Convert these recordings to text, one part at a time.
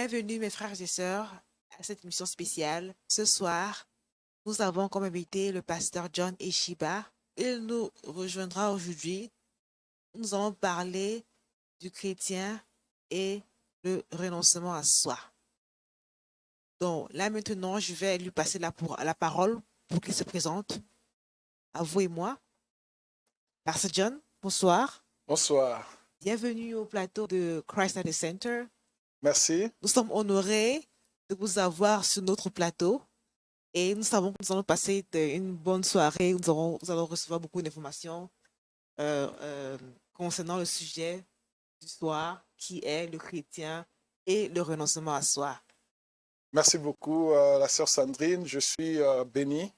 Bienvenue mes frères et sœurs à cette émission spéciale. Ce soir, nous avons comme invité le pasteur John Eshiba. Il nous rejoindra aujourd'hui. Nous allons parler du chrétien et le renoncement à soi. Donc là maintenant, je vais lui passer la parole pour qu'il se présente à vous et moi. Pasteur John, bonsoir. Bonsoir. Bienvenue au plateau de Christ at the Center. Merci. Nous sommes honorés de vous avoir sur notre plateau et nous savons que nous allons passer une bonne soirée. Nous allons recevoir beaucoup d'informations euh, euh, concernant le sujet du soir qui est le chrétien et le renoncement à soi. Merci beaucoup, la sœur Sandrine. Je suis béni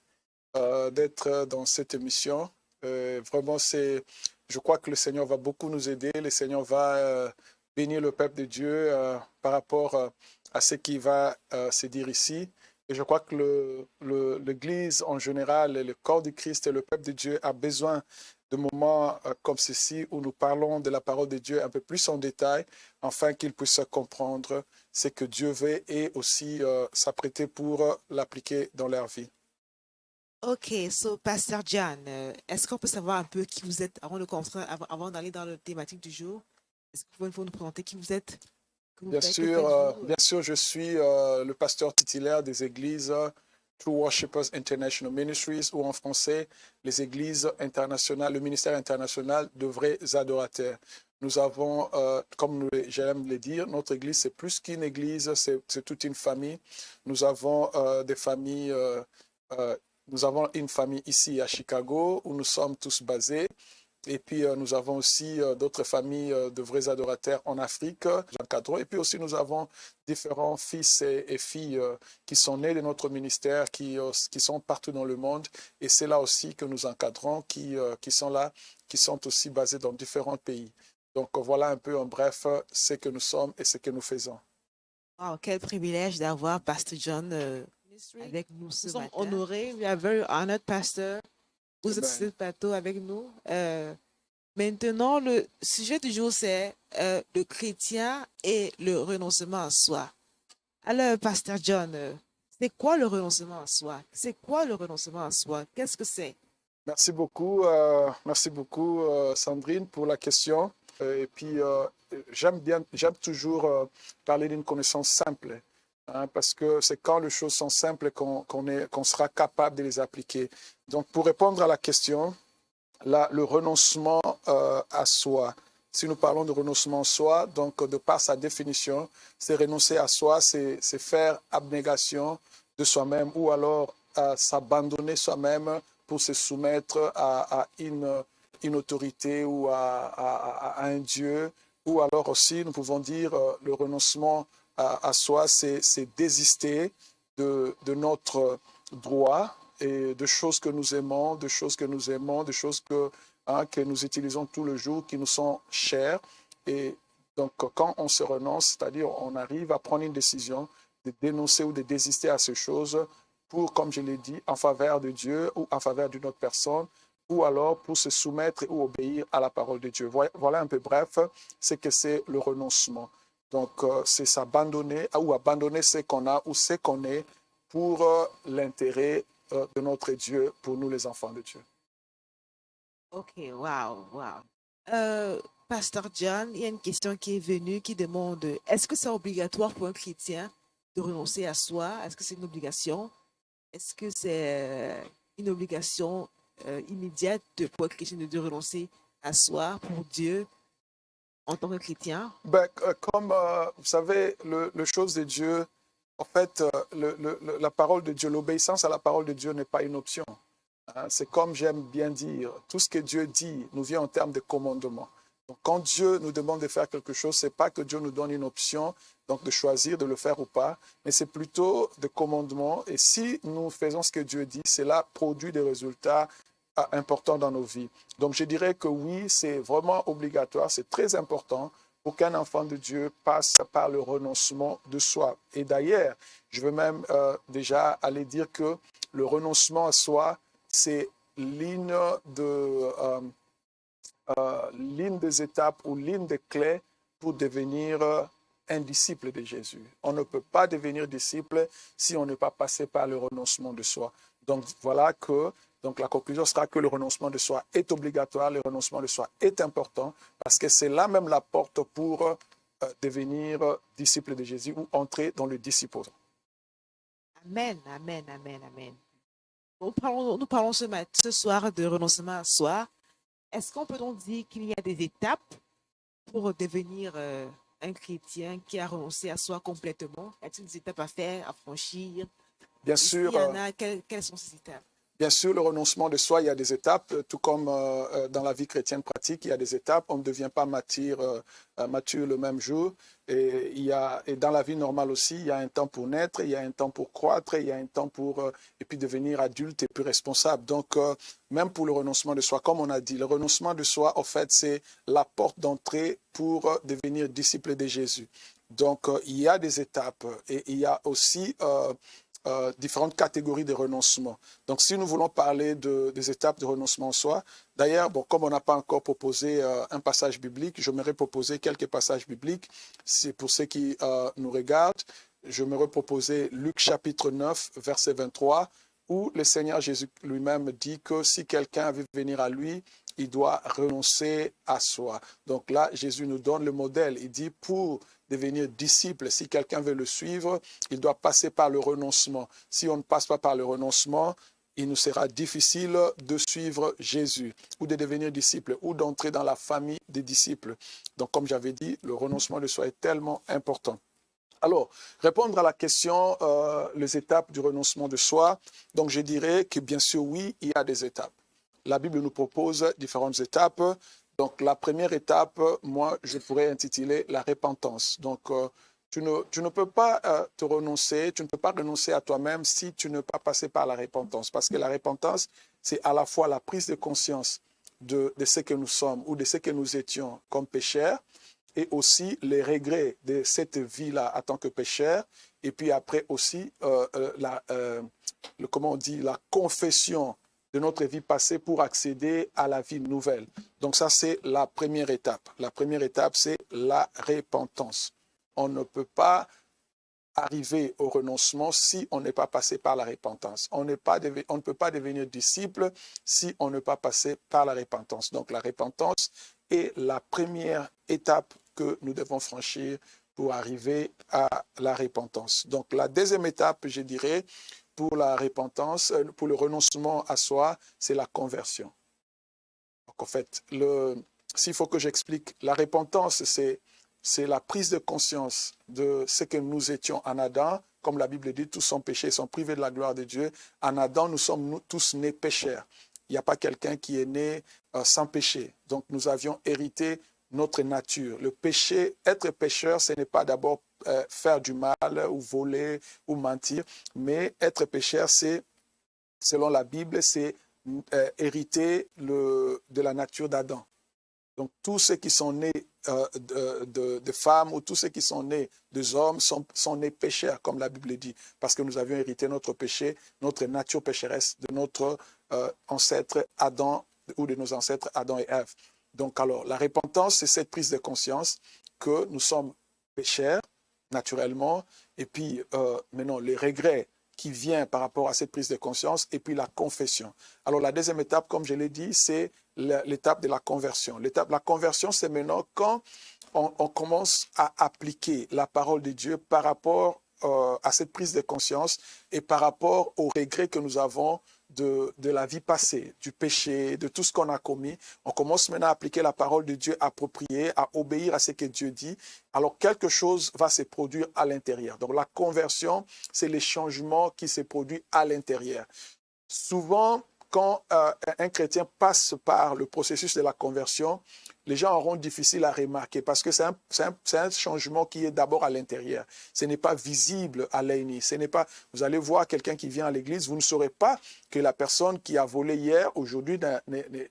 d'être dans cette émission. Vraiment, je crois que le Seigneur va beaucoup nous aider. Le Seigneur va bénir le peuple de Dieu par rapport à ce qui va se dire ici. Et je crois que l'Église en général, le corps du Christ et le peuple de Dieu a besoin de moments comme ceci où nous parlons de la parole de Dieu un peu plus en détail, afin qu'ils puissent comprendre ce que Dieu veut et aussi s'apprêter pour l'appliquer dans leur vie. Ok, so Pasteur John, est-ce qu'on peut savoir un peu qui vous êtes avant d'aller dans la thématique du jour? Est-ce que vous pouvez nous présenter qui vous êtes? Que faites-vous? Bien sûr, je suis le pasteur titulaire des églises True Worshipers International Ministries, ou en français, les églises internationales, le ministère international de vrais adorateurs. Nous avons, comme j'aime le dire, notre église, c'est plus qu'une église, c'est toute une famille. Nous avons des familles, nous avons une famille ici à Chicago, où nous sommes tous basés. Et puis, nous avons aussi d'autres familles de vrais adorateurs en Afrique, j'encadre. Et puis aussi, nous avons différents fils et filles qui sont nés de notre ministère, qui sont partout dans le monde. Et c'est là aussi que nous encadrons, qui sont là, qui sont aussi basés dans différents pays. Donc, voilà un peu en bref ce que nous sommes et ce que nous faisons. Wow, quel privilège d'avoir Pastor John avec nous ce matin. Nous sommes honorés. We are very honored, Pastor. Vous êtes sur ce plateau avec nous. Maintenant, le sujet du jour, c'est le chrétien et le renoncement à soi. Alors, Pasteur John, c'est quoi le renoncement à soi? C'est quoi le renoncement à soi? Qu'est-ce que c'est? Merci beaucoup, Sandrine, pour la question. Et puis, j'aime toujours parler d'une connaissance simple, hein, parce que c'est quand les choses sont simples qu'on sera capable de les appliquer. Donc, pour répondre à la question, le renoncement à soi. Si nous parlons de renoncement à soi, donc de par sa définition, c'est renoncer à soi, c'est faire abnégation de soi-même, ou alors s'abandonner soi-même pour se soumettre à une autorité ou à un Dieu. Ou alors aussi, nous pouvons dire, le renoncement à soi, c'est désister de notre droit et de choses que nous aimons, de choses que nous utilisons tout le jour, qui nous sont chères. Et donc, quand on se renonce, c'est-à-dire on arrive à prendre une décision de dénoncer ou de désister à ces choses pour, comme je l'ai dit, en faveur de Dieu ou en faveur d'une autre personne, ou alors pour se soumettre ou obéir à la parole de Dieu. Voilà un peu bref ce que c'est le renoncement. Donc, c'est s'abandonner ou abandonner ce qu'on a ou ce qu'on est pour l'intérêt de notre Dieu, pour nous les enfants de Dieu. Ok, wow. Pasteur John, il y a une question qui est venue qui demande, est-ce que c'est obligatoire pour un chrétien de renoncer à soi? Est-ce que c'est une obligation? Est-ce que c'est une obligation immédiate pour un chrétien de renoncer à soi pour Dieu en tant que chrétien? Comme vous savez, le chose de Dieu, en fait, la parole de Dieu, l'obéissance à la parole de Dieu n'est pas une option. Hein. C'est comme j'aime bien dire, tout ce que Dieu dit nous vient en termes de commandement. Donc, quand Dieu nous demande de faire quelque chose, c'est pas que Dieu nous donne une option, donc de choisir de le faire ou pas, mais c'est plutôt des commandements. Et si nous faisons ce que Dieu dit, cela produit des résultats importants dans nos vies. Donc, je dirais que oui, c'est vraiment obligatoire, c'est très important pour qu'un enfant de Dieu passe par le renoncement de soi. Et d'ailleurs, je veux même déjà aller dire que le renoncement à soi, c'est l'une des étapes ou l'une des clés pour devenir un disciple de Jésus. On ne peut pas devenir disciple si on n'est pas passé par le renoncement de soi. Donc voilà que la conclusion sera que le renoncement de soi est obligatoire, le renoncement de soi est important parce que c'est là même la porte pour devenir disciple de Jésus ou entrer dans le disciple. Amen, amen, amen, amen. Nous parlons ce soir de renoncement à soi. Est-ce qu'on peut donc dire qu'il y a des étapes pour devenir un chrétien qui a renoncé à soi complètement? Y a-t-il des étapes à faire, à franchir? Bien Et s'il sûr, y en a, quelles sont ces étapes? bien sûr, le renoncement de soi, il y a des étapes, tout comme dans la vie chrétienne pratique, il y a des étapes. On ne devient pas mature le même jour. Et dans la vie normale aussi, il y a un temps pour naître, il y a un temps pour croître, il y a un temps pour et puis devenir adulte et plus responsable. Donc, même pour le renoncement de soi, comme on a dit, le renoncement de soi, en fait, c'est la porte d'entrée pour devenir disciple de Jésus. Donc, il y a des étapes et il y a aussi différentes catégories de renoncement. Donc, si nous voulons parler des étapes de renoncement en soi, d'ailleurs, bon, comme on n'a pas encore proposé un passage biblique, j'aimerais proposer quelques passages bibliques. C'est pour ceux qui nous regardent. J'aimerais proposer Luc chapitre 9, verset 23, où le Seigneur Jésus lui-même dit que si quelqu'un veut venir à lui, il doit renoncer à soi. Donc là, Jésus nous donne le modèle. Il dit pour devenir disciple, si quelqu'un veut le suivre, il doit passer par le renoncement. Si on ne passe pas par le renoncement, il nous sera difficile de suivre Jésus ou de devenir disciple ou d'entrer dans la famille des disciples. Donc, comme j'avais dit, le renoncement de soi est tellement important. Alors, répondre à la question, les étapes du renoncement de soi, donc je dirais que bien sûr, oui, il y a des étapes. La Bible nous propose différentes étapes. Donc, la première étape, moi, je pourrais intituler la repentance. Donc, tu ne peux pas te renoncer, tu ne peux pas renoncer à toi-même si tu n'es pas passé par la repentance. Parce que la repentance, c'est à la fois la prise de conscience de ce que nous sommes ou de ce que nous étions comme pécheurs, et aussi les regrets de cette vie-là en tant que pécheur, et puis après aussi comment on dit, la confession de notre vie passée pour accéder à la vie nouvelle. Donc ça, c'est la première étape. La première étape, c'est la repentance. On ne peut pas arriver au renoncement si on n'est pas passé par la repentance. On ne peut pas devenir disciple si on n'est pas passé par la repentance. Donc la repentance est la première étape que nous devons franchir pour arriver à la repentance. Donc la deuxième étape, je dirais, pour la repentance, pour le renoncement à soi, c'est la conversion. Donc en fait, s'il faut que j'explique, la repentance, c'est la prise de conscience de ce que nous étions en Adam. Comme la Bible dit, tous sont péchés, sont privés de la gloire de Dieu. En Adam, nous sommes tous nés pécheurs. Il n'y a pas quelqu'un qui est né sans péché. Donc nous avions hérité notre nature. Le péché, être pécheur, ce n'est pas d'abord faire du mal ou voler ou mentir, mais être pécheur, c'est, selon la Bible, c'est hériter de la nature d'Adam. Donc, tous ceux qui sont nés de femmes ou tous ceux qui sont nés des hommes sont nés pécheurs, comme la Bible dit, parce que nous avions hérité notre péché, notre nature pécheresse de notre ancêtre Adam ou de nos ancêtres Adam et Ève. Donc, alors, la repentance, c'est cette prise de conscience que nous sommes pécheurs, naturellement, et puis maintenant, les regrets qui vient par rapport à cette prise de conscience, et puis la confession. Alors la deuxième étape, comme je l'ai dit, c'est l'étape de la conversion. L'étape de la conversion, c'est maintenant quand on commence à appliquer la parole de Dieu par rapport à cette prise de conscience et par rapport aux regrets que nous avons de la vie passée, du péché, de tout ce qu'on a commis. On commence maintenant à appliquer la parole de Dieu appropriée, à obéir à ce que Dieu dit. Alors quelque chose va se produire à l'intérieur. Donc la conversion, c'est les changements qui se produisent à l'intérieur. Souvent, quand un chrétien passe par le processus de la conversion, les gens auront difficile à remarquer parce que c'est un changement qui est d'abord à l'intérieur. Ce n'est pas visible à l'œil nu. Vous allez voir quelqu'un qui vient à l'église, vous ne saurez pas que la personne qui a volé hier, aujourd'hui,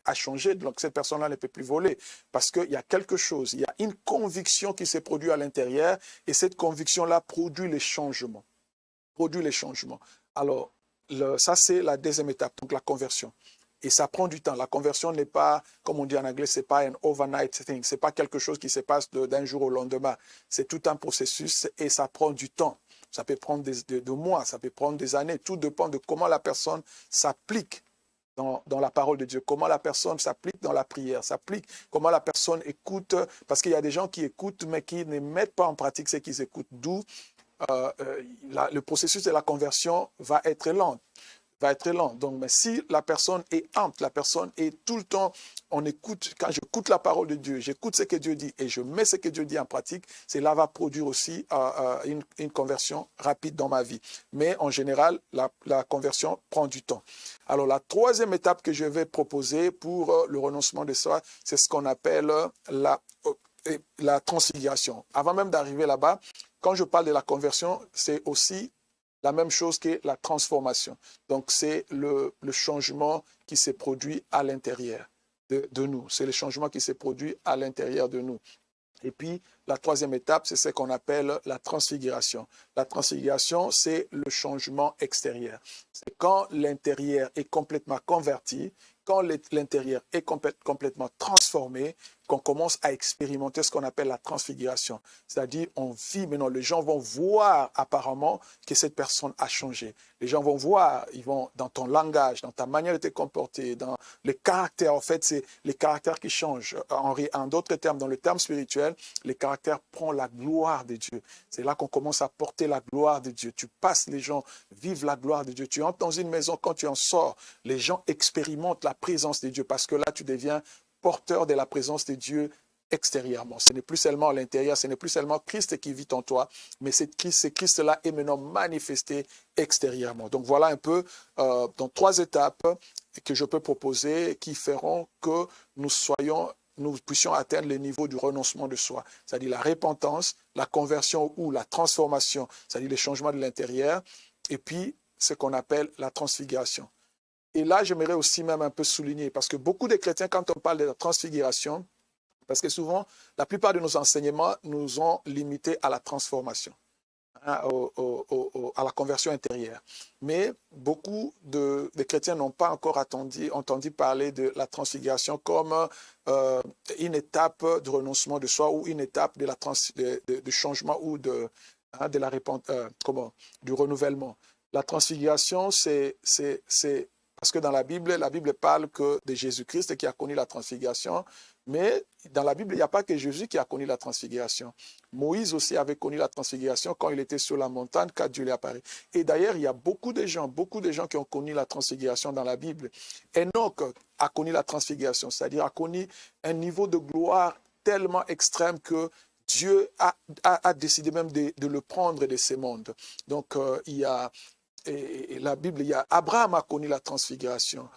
a changé. Donc cette personne-là ne peut plus voler parce qu'il y a quelque chose, il y a une conviction qui s'est produite à l'intérieur et cette conviction-là produit les changements. Alors, ça, c'est la deuxième étape, donc la conversion. Et ça prend du temps. La conversion n'est pas, comme on dit en anglais, c'est pas un overnight thing. C'est pas quelque chose qui se passe d'un jour au lendemain. C'est tout un processus et ça prend du temps. Ça peut prendre des mois, ça peut prendre des années. Tout dépend de comment la personne s'applique dans la parole de Dieu, comment la personne s'applique dans la prière, s'applique, comment la personne écoute, parce qu'il y a des gens qui écoutent mais qui ne mettent pas en pratique ce qu'ils écoutent. D'où le processus de la conversion va être lent. Donc, mais si la personne est ample, la personne est tout le temps, on écoute, quand j'écoute la parole de Dieu, j'écoute ce que Dieu dit et je mets ce que Dieu dit en pratique, cela va produire aussi une conversion rapide dans ma vie. Mais en général, la conversion prend du temps. Alors, la troisième étape que je vais proposer pour le renoncement de soi, c'est ce qu'on appelle la transfiguration. Avant même d'arriver là-bas, quand je parle de la conversion, c'est aussi la même chose que la transformation. Donc, c'est le changement qui s'est produit à l'intérieur de nous. C'est le changement qui s'est produit à l'intérieur de nous. Et puis, la troisième étape, c'est ce qu'on appelle la transfiguration. La transfiguration, c'est le changement extérieur. C'est quand l'intérieur est complètement converti, quand l'intérieur est complètement transformé, qu'on commence à expérimenter ce qu'on appelle la transfiguration. C'est-à-dire, on vit maintenant, les gens vont voir apparemment que cette personne a changé. Les gens vont voir, ils vont dans ton langage, dans ta manière de te comporter, dans les caractères. En fait, c'est les caractères qui changent. En d'autres termes, dans le terme spirituel, les caractères prennent la gloire de Dieu. C'est là qu'on commence à porter la gloire de Dieu. Tu passes, les gens vivent la gloire de Dieu. Tu entres dans une maison, quand tu en sors, les gens expérimentent la présence de Dieu parce que là, tu deviens porteur de la présence de Dieu extérieurement. Ce n'est plus seulement à l'intérieur, ce n'est plus seulement Christ qui vit en toi, mais ce Christ-là est maintenant manifesté extérieurement. Donc voilà un peu dans 3 étapes que je peux proposer qui feront que nous puissions atteindre le niveau du renoncement de soi, c'est-à-dire la repentance, la conversion ou la transformation, c'est-à-dire les changements de l'intérieur, et puis ce qu'on appelle la transfiguration. Et là, j'aimerais aussi même un peu souligner, parce que beaucoup de chrétiens, quand on parle de la transfiguration, parce que souvent, la plupart de nos enseignements nous ont limités à la transformation, hein, à la conversion intérieure. Mais beaucoup de chrétiens n'ont pas encore entendu parler de la transfiguration comme une étape de renoncement de soi ou une étape de changement ou de la du renouvellement. La transfiguration, c'est parce que dans la Bible parle que de Jésus-Christ qui a connu la transfiguration, mais dans la Bible, il n'y a pas que Jésus qui a connu la transfiguration. Moïse aussi avait connu la transfiguration quand il était sur la montagne, quand Dieu lui apparaît. Et d'ailleurs, il y a beaucoup de gens qui ont connu la transfiguration dans la Bible. Enoch a connu la transfiguration, c'est-à-dire a connu un niveau de gloire tellement extrême que Dieu a décidé même de le prendre de ces mondes. Donc, il y a... Et la Bible, Abraham a connu la transfiguration.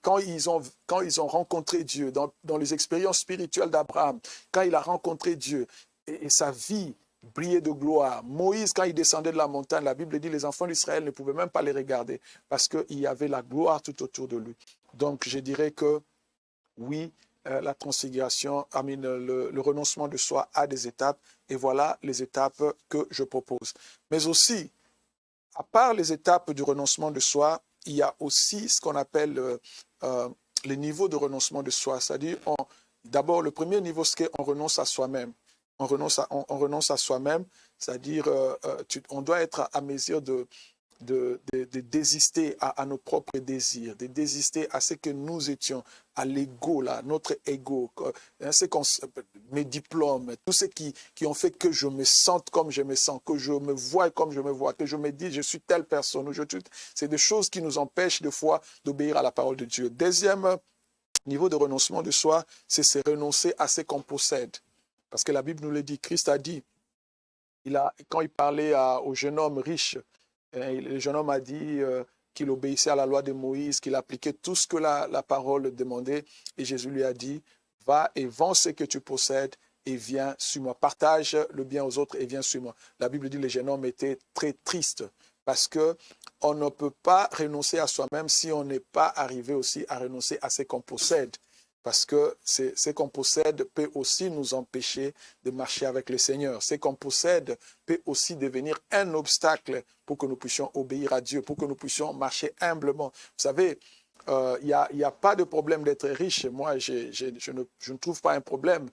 Quand ils ont rencontré Dieu, dans les expériences spirituelles d'Abraham, quand il a rencontré Dieu et sa vie brillait de gloire. Moïse, quand il descendait de la montagne, la Bible dit que les enfants d'Israël ne pouvaient même pas les regarder parce qu'il y avait la gloire tout autour de lui. Donc, je dirais que oui, la transfiguration, le renoncement de soi a des étapes et voilà les étapes que je propose. Mais aussi, à part les étapes du renoncement de soi, il y a aussi ce qu'on appelle les niveaux de renoncement de soi. C'est-à-dire, d'abord, le premier niveau, c'est qu'on renonce à soi-même. On renonce à soi-même, c'est-à-dire, on doit être à mesure de désister à nos propres désirs, de désister à ce que nous étions, à l'ego, là, notre ego, mes diplômes, tout ce qui ont fait que je me sente comme je me sens, que je me vois comme je me vois, que je me dis je suis telle personne. C'est des choses qui nous empêchent des fois d'obéir à la parole de Dieu. Deuxième niveau de renoncement de soi, c'est se renoncer à ce qu'on possède. Parce que la Bible nous le dit, Christ a dit, quand il parlait au jeune homme riche, le jeune homme a dit qu'il obéissait à la loi de Moïse, qu'il appliquait tout ce que la parole demandait. Et Jésus lui a dit, va et vends ce que tu possèdes et viens sur moi. Partage le bien aux autres et viens sur moi. La Bible dit que le jeune homme était très triste parce qu'on ne peut pas renoncer à soi-même si on n'est pas arrivé aussi à renoncer à ce qu'on possède. Parce que ce qu'on possède peut aussi nous empêcher de marcher avec le Seigneur. Ce qu'on possède peut aussi devenir un obstacle pour que nous puissions obéir à Dieu, pour que nous puissions marcher humblement. Vous savez, Il n'y a pas de problème d'être riche. Moi, je ne trouve pas un problème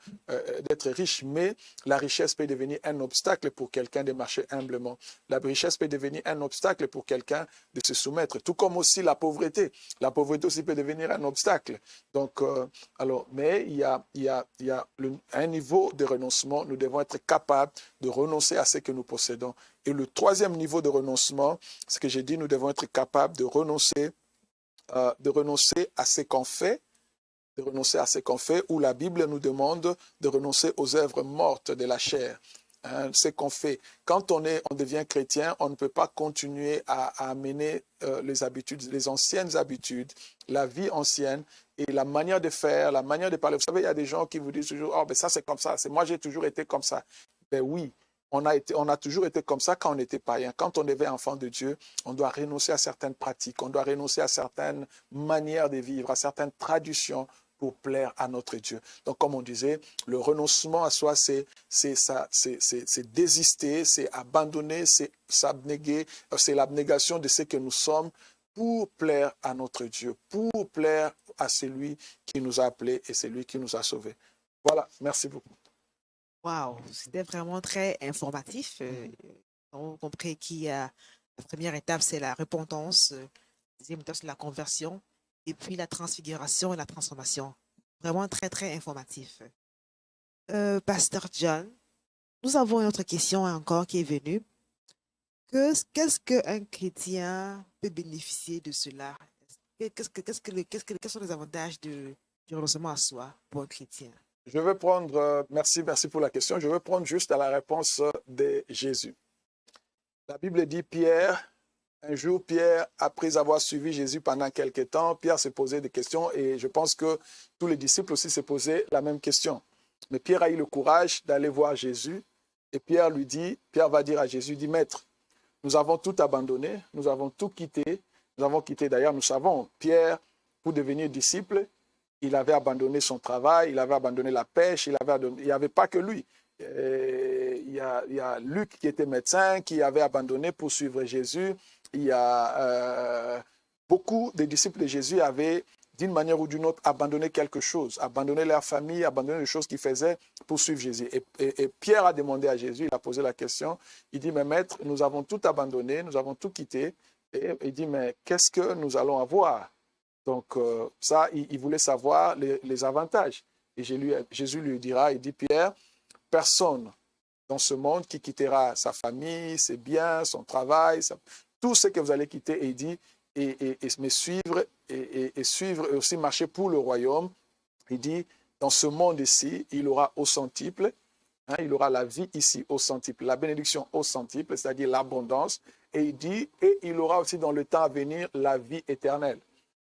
d'être riche, mais la richesse peut devenir un obstacle pour quelqu'un de marcher humblement. La richesse peut devenir un obstacle pour quelqu'un de se soumettre, tout comme aussi la pauvreté. La pauvreté aussi peut devenir un obstacle. Donc, mais il y a un niveau de renoncement. Nous devons être capables de renoncer à ce que nous possédons. Et le troisième niveau de renoncement, ce que j'ai dit, nous devons être capables de renoncer à ce qu'on fait, où la Bible nous demande de renoncer aux œuvres mortes de la chair. Hein, ce qu'on fait. Quand on devient chrétien, on ne peut pas continuer à amener les anciennes habitudes, la vie ancienne et la manière de faire, la manière de parler. Vous savez, il y a des gens qui vous disent toujours, oh, ben ça c'est comme ça, moi j'ai toujours été comme ça. Ben oui, on a toujours été comme ça quand on était païen. Quand on devient enfant de Dieu, on doit renoncer à certaines pratiques, on doit renoncer à certaines manières de vivre, à certaines traditions pour plaire à notre Dieu. Donc, comme on disait, le renoncement à soi, c'est désister, c'est abandonner, c'est s'abnéguer, c'est l'abnégation de ce que nous sommes pour plaire à notre Dieu, pour plaire à celui qui nous a appelés et celui qui nous a sauvés. Voilà, merci beaucoup. Wow, c'était vraiment très informatif. On a compris qu'il y a la première étape, c'est la repentance, la deuxième étape, c'est la conversion, et puis la transfiguration et la transformation. Vraiment très, très informatif. Pasteur John, nous avons une autre question encore qui est venue. Qu'est-ce qu'un chrétien peut bénéficier de cela? Quels sont les avantages du renoncement à soi pour un chrétien? Je veux prendre, merci pour la question. Je veux prendre juste à la réponse de Jésus. La Bible dit un jour, Pierre, après avoir suivi Jésus pendant quelques temps, Pierre s'est posé des questions et je pense que tous les disciples aussi s'est posé la même question. Mais Pierre a eu le courage d'aller voir Jésus et Pierre va dire à Jésus, dit, Maître, nous avons tout abandonné, nous avons tout quitté, d'ailleurs, nous savons, Pierre, pour devenir disciple, il avait abandonné son travail, il avait abandonné la pêche, il n'y avait pas que lui. Il y a Luc qui était médecin, qui avait abandonné pour suivre Jésus. Il y a beaucoup de disciples de Jésus avaient, d'une manière ou d'une autre, abandonné quelque chose, abandonné leur famille, abandonné les choses qu'ils faisaient pour suivre Jésus. Et Pierre a demandé à Jésus, il a posé la question, il dit, mais maître, nous avons tout abandonné, nous avons tout quitté. Et il dit, mais qu'est-ce que nous allons avoir? Donc, il voulait savoir les avantages. Et Jésus lui dira, il dit, Pierre, personne dans ce monde qui quittera sa famille, ses biens, son travail, tout ce que vous allez quitter, et il dit, et me suivre, et suivre, et aussi marcher pour le royaume. Il dit, dans ce monde ici, il aura au centuple, il aura la vie ici au centuple, la bénédiction au centuple, c'est-à-dire l'abondance. Et il dit, et il aura aussi dans le temps à venir la vie éternelle.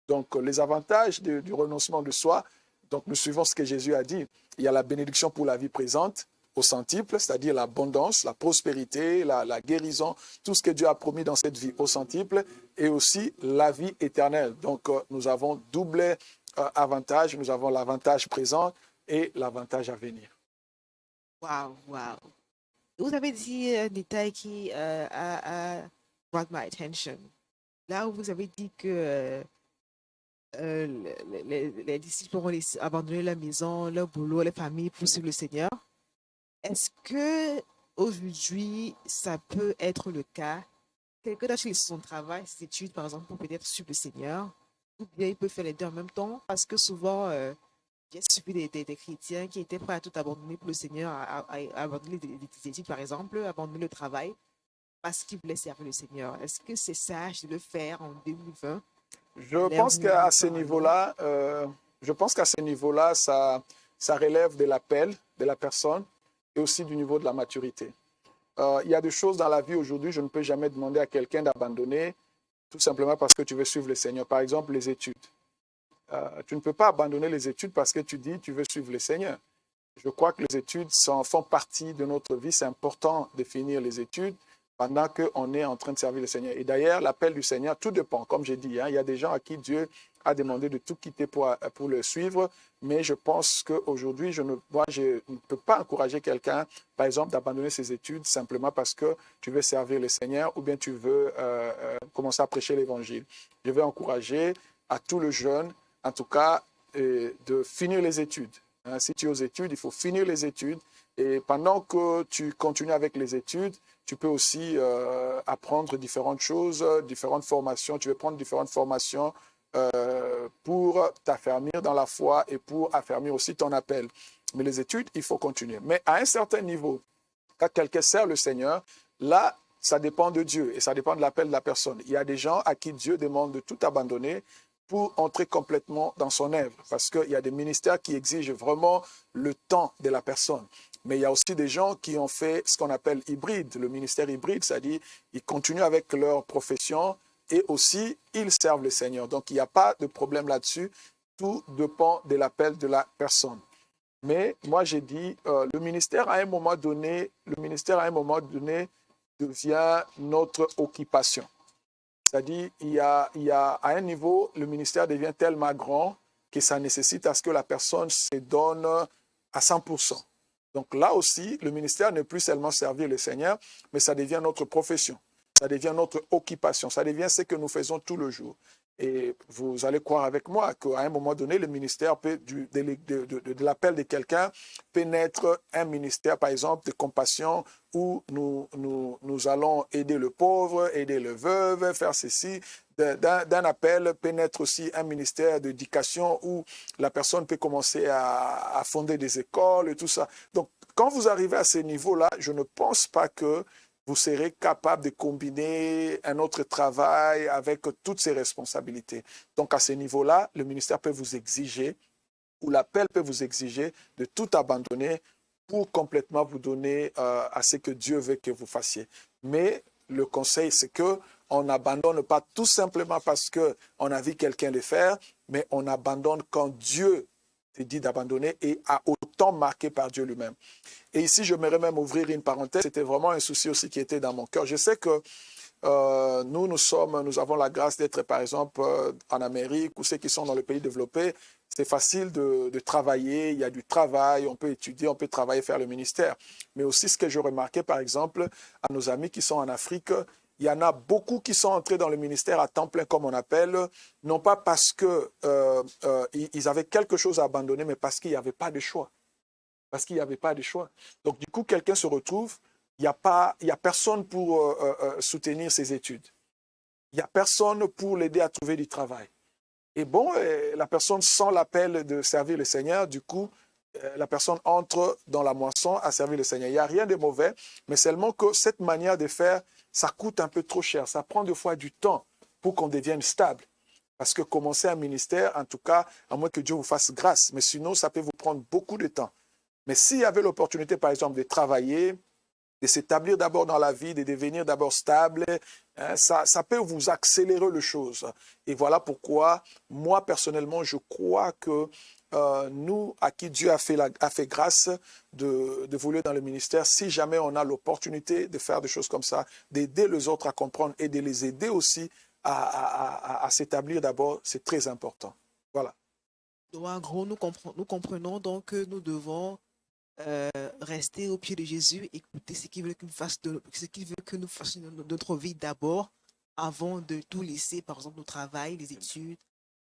Donc, les avantages du renoncement de soi, donc nous suivons ce que Jésus a dit. Il y a la bénédiction pour la vie présente au centuple, c'est-à-dire l'abondance, la prospérité, la guérison, tout ce que Dieu a promis dans cette vie au centuple, et aussi la vie éternelle. Donc, nous avons double avantage. Nous avons l'avantage présent et l'avantage à venir. Wow, wow. Vous avez dit un détail qui a brought my attention. Là où vous avez dit que les disciples auront abandonné la maison, leur boulot, les familles pour suivre le Seigneur. Est-ce que aujourd'hui, ça peut être le cas? Quelqu'un doit choisir son travail, ses études, par exemple, pour peut-être suivre le Seigneur, ou bien il peut faire les deux en même temps, parce que souvent, j'ai suivi des chrétiens qui étaient prêts à tout abandonner pour le Seigneur, à abandonner des études, par exemple, abandonner le travail, parce qu'ils voulaient servir le Seigneur. Est-ce que c'est sage de le faire en 2020? Je pense qu'à ce niveau-là, ça relève de l'appel de la personne et aussi du niveau de la maturité. Il y a des choses dans la vie aujourd'hui, je ne peux jamais demander à quelqu'un d'abandonner tout simplement parce que tu veux suivre le Seigneur. Par exemple, les études. Tu ne peux pas abandonner les études parce que tu dis tu veux suivre le Seigneur. Je crois que les études font partie de notre vie. C'est important de finir les études pendant qu'on est en train de servir le Seigneur. Et d'ailleurs, l'appel du Seigneur, tout dépend. Comme j'ai dit, il y a des gens à qui Dieu a demandé de tout quitter pour le suivre. Mais je pense qu'aujourd'hui, je ne peux pas encourager quelqu'un, par exemple, d'abandonner ses études simplement parce que tu veux servir le Seigneur ou bien tu veux commencer à prêcher l'Évangile. Je vais encourager à tous les jeunes, en tout cas, de finir les études. Hein, si tu es aux études, il faut finir les études. Et pendant que tu continues avec les études, tu peux aussi apprendre différentes choses, différentes formations. Tu veux prendre différentes formations pour t'affermir dans la foi et pour affermir aussi ton appel. Mais les études, il faut continuer. Mais à un certain niveau, quand quelqu'un sert le Seigneur, là, ça dépend de Dieu et ça dépend de l'appel de la personne. Il y a des gens à qui Dieu demande de tout abandonner pour entrer complètement dans son œuvre, parce qu'il y a des ministères qui exigent vraiment le temps de la personne. Mais il y a aussi des gens qui ont fait ce qu'on appelle hybride, le ministère hybride, c'est-à-dire ils continuent avec leur profession et aussi ils servent le Seigneur. Donc il n'y a pas de problème là-dessus, tout dépend de l'appel de la personne. Mais moi j'ai dit, le ministère à un moment donné devient notre occupation. C'est-à-dire, il y a à un niveau, le ministère devient tellement grand que ça nécessite à ce que la personne se donne à 100%. Donc là aussi, le ministère n'est plus seulement servir le Seigneur, mais ça devient notre profession, ça devient notre occupation, ça devient ce que nous faisons tout le jour. Et vous allez croire avec moi qu'à un moment donné, le ministère peut, de l'appel de quelqu'un peut naître un ministère, par exemple, de compassion, où nous allons aider le pauvre, aider le veuve, faire ceci. D'un appel peut naître aussi un ministère d'éducation où la personne peut commencer à fonder des écoles et tout ça. Donc, quand vous arrivez à ce niveau-là, je ne pense pas que vous serez capable de combiner un autre travail avec toutes ces responsabilités. Donc, à ce niveau-là, le ministère peut vous exiger, ou l'appel peut vous exiger de tout abandonner pour complètement vous donner à ce que Dieu veut que vous fassiez. Mais le conseil, c'est qu'on n'abandonne pas tout simplement parce qu'on a vu quelqu'un le faire, mais on abandonne quand Dieu te dit d'abandonner et à autant marqué par Dieu lui-même. Et ici, je j'aimerais même ouvrir une parenthèse. C'était vraiment un souci aussi qui était dans mon cœur. Je sais que nous avons la grâce d'être, par exemple, en Amérique ou ceux qui sont dans le pays développé. C'est facile de travailler, il y a du travail, on peut étudier, on peut travailler, faire le ministère. Mais aussi, ce que je remarquais, par exemple, à nos amis qui sont en Afrique, il y en a beaucoup qui sont entrés dans le ministère à temps plein, comme on appelle, non pas parce qu'ils avaient quelque chose à abandonner, mais parce qu'il n'y avait pas de choix. Parce qu'il n'y avait pas de choix. Donc, du coup, quelqu'un se retrouve, il n'y a personne pour soutenir ses études. Il n'y a personne pour l'aider à trouver du travail. Et bon, la personne sent l'appel de servir le Seigneur, du coup, la personne entre dans la moisson à servir le Seigneur. Il n'y a rien de mauvais, mais seulement que cette manière de faire, ça coûte un peu trop cher. Ça prend des fois du temps pour qu'on devienne stable. Parce que commencer un ministère, en tout cas, à moins que Dieu vous fasse grâce, mais sinon, ça peut vous prendre beaucoup de temps. Mais s'il y avait l'opportunité, par exemple, de travailler, de s'établir d'abord dans la vie, de devenir d'abord stable, hein, ça peut vous accélérer les choses. Et voilà pourquoi, moi, personnellement, je crois que nous, à qui Dieu a fait grâce de voler dans le ministère, si jamais on a l'opportunité de faire des choses comme ça, d'aider les autres à comprendre et de les aider aussi à s'établir d'abord, c'est très important. Voilà. Donc, en gros, nous comprenons donc que nous devons rester au pied de Jésus, écouter ce qu'il veut que nous fasse ce qu'il veut que nous fassions de notre vie d'abord, avant de tout laisser, par exemple, le travail, les études.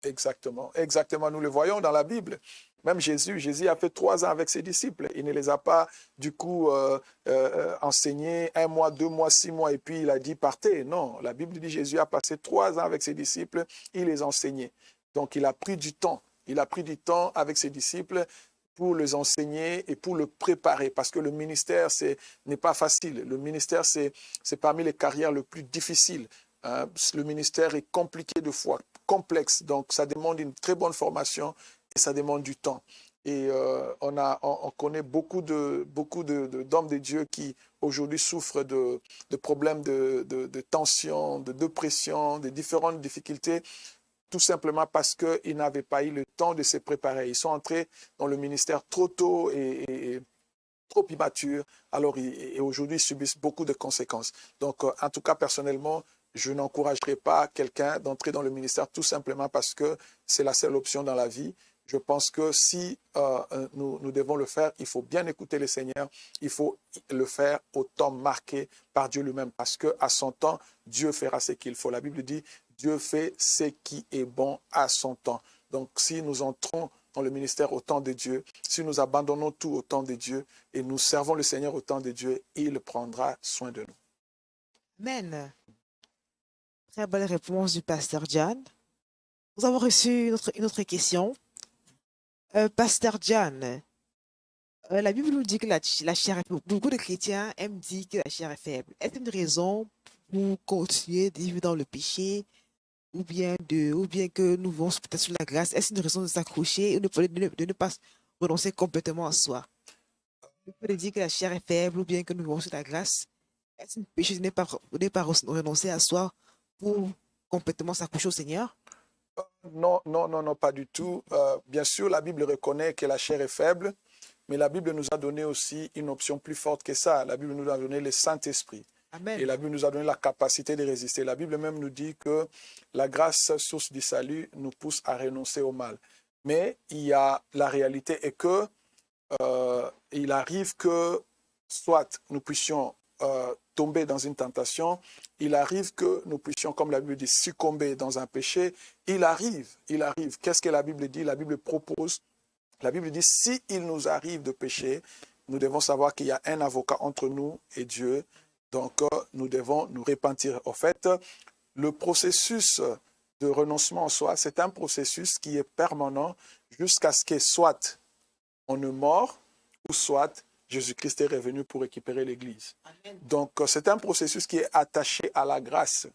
Exactement, exactement. Nous le voyons dans la Bible. Même Jésus a fait 3 ans avec ses disciples. Il ne les a pas, du coup, enseignés 1 mois, 2 mois, 6 mois, et puis il a dit partez. Non, la Bible dit Jésus a passé 3 ans avec ses disciples, il les enseignait. Donc, il a pris du temps. Il a pris du temps avec ses disciples pour les enseigner et pour le préparer. Parce que le ministère, n'est pas facile. Le ministère, c'est parmi les carrières les plus difficiles. Le ministère est compliqué de fois, complexe. Donc, ça demande une très bonne formation et ça demande du temps. Et on connaît beaucoup d'hommes de Dieu qui aujourd'hui souffrent de problèmes de tension, de dépression, de différentes difficultés, tout simplement parce qu'ils n'avaient pas eu le temps de se préparer. Ils sont entrés dans le ministère trop tôt et trop immatures, alors et aujourd'hui ils subissent beaucoup de conséquences. Donc, en tout cas, personnellement, je n'encouragerai pas quelqu'un d'entrer dans le ministère tout simplement parce que c'est la seule option dans la vie. Je pense que si nous devons le faire, il faut bien écouter le Seigneur. Il faut le faire au temps marqué par Dieu lui-même parce qu'à son temps, Dieu fera ce qu'il faut. La Bible dit, Dieu fait ce qui est bon à son temps. Donc, si nous entrons dans le ministère au temps de Dieu, si nous abandonnons tout au temps de Dieu et nous servons le Seigneur au temps de Dieu, il prendra soin de nous. Amen. Très belle réponse du pasteur John. Nous avons reçu une autre question. Pasteur John, la Bible nous dit que la chair est faible. Beaucoup de chrétiens aiment dire que la chair est faible. Est-ce une raison pour continuer de vivre dans le péché ou bien que nous vivons peut-être sous la grâce? Est-ce une raison de s'accrocher ou de ne pas renoncer complètement à soi? Le fait de dire que la chair est faible ou bien que nous vivons sous la grâce, est-ce un péché de ne pas renoncer à soi pour complètement s'accrocher au Seigneur? Non, non, non, non, pas du tout. Bien sûr, la Bible reconnaît que la chair est faible, mais la Bible nous a donné aussi une option plus forte que ça. La Bible nous a donné le Saint-Esprit. Et Amen. la Bible nous a donné la capacité de résister. La Bible même nous dit que la grâce, source du salut, nous pousse à renoncer au mal. Mais la réalité est que il arrive que soit nous puissions tomber dans une tentation, il arrive que nous puissions, comme la Bible dit, succomber dans un péché. Il arrive. Qu'est-ce que la Bible dit? La Bible propose, la Bible dit, si il nous arrive de pécher, nous devons savoir qu'il y a un avocat entre nous et Dieu. Donc, nous devons nous repentir. En fait, le processus de renoncement en soi, c'est un processus qui est permanent jusqu'à ce que soit on ne mord ou soit Jésus-Christ est revenu pour récupérer l'Église. Donc, c'est un processus qui est attaché à la grâce.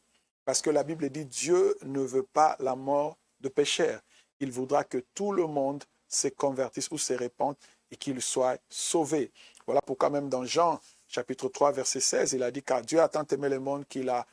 Parce que la Bible dit, Dieu ne veut pas la mort de pécheurs. Il voudra que tout le monde se convertisse ou se répande et qu'il soit sauvé. Voilà pourquoi même dans Jean, chapitre 3, verset 16, il a dit, car Dieu a tant aimé le monde qu'il a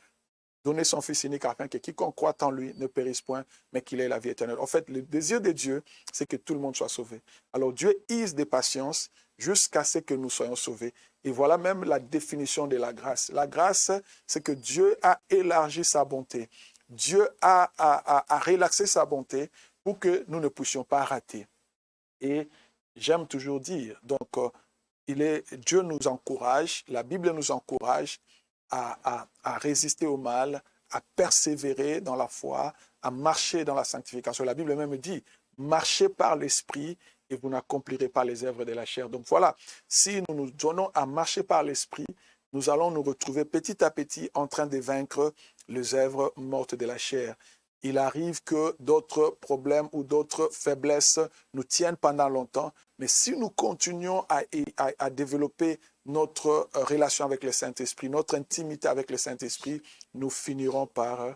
donné son Fils unique afin que quiconque croit en lui ne périsse point, mais qu'il ait la vie éternelle. En fait, le désir de Dieu, c'est que tout le monde soit sauvé. Alors Dieu use de patience jusqu'à ce que nous soyons sauvés. Et voilà même la définition de la grâce. La grâce, c'est que Dieu a élargi sa bonté. Dieu a relaxé sa bonté pour que nous ne puissions pas rater. Et j'aime toujours dire, donc, Dieu nous encourage, la Bible nous encourage à résister au mal, à persévérer dans la foi, à marcher dans la sanctification. La Bible même dit, marchez par l'Esprit et vous n'accomplirez pas les œuvres de la chair. Donc voilà, si nous nous donnons à marcher par l'Esprit, nous allons nous retrouver petit à petit en train de vaincre les œuvres mortes de la chair. Il arrive que d'autres problèmes ou d'autres faiblesses nous tiennent pendant longtemps, mais si nous continuons à développer notre relation avec le Saint-Esprit, notre intimité avec le Saint-Esprit, nous finirons par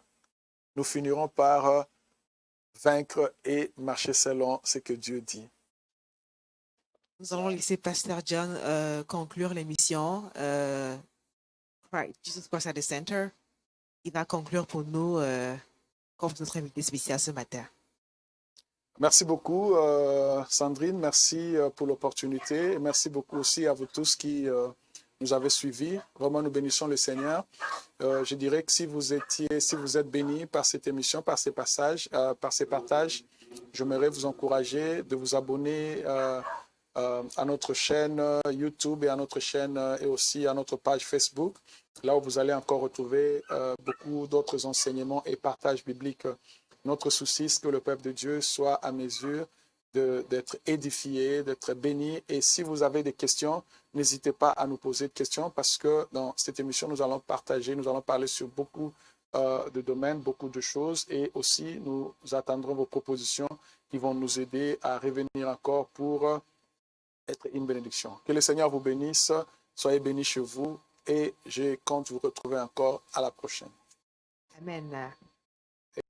vaincre et marcher selon ce que Dieu dit. Nous allons laisser Pasteur John conclure l'émission. Jesus Christ at the Center. Il va conclure pour nous comme notre invité spécial ce matin. Merci beaucoup, Sandrine. Merci pour l'opportunité. Et merci beaucoup aussi à vous tous qui nous avez suivis. Vraiment, nous bénissons le Seigneur. Je dirais que si vous êtes bénis par cette émission, par ces passages, par ces partages, j'aimerais vous encourager de vous abonner à notre chaîne YouTube et à notre chaîne et aussi à notre page Facebook, là où vous allez encore retrouver beaucoup d'autres enseignements et partages bibliques. Notre souci, c'est que le peuple de Dieu soit à mesure d'être édifié, d'être béni. Et si vous avez des questions, n'hésitez pas à nous poser des questions parce que dans cette émission, nous allons parler sur beaucoup de domaines, beaucoup de choses. Et aussi, nous attendrons vos propositions qui vont nous aider à revenir encore pour être une bénédiction. Que le Seigneur vous bénisse. Soyez bénis chez vous et je compte vous retrouver encore à la prochaine. Amen.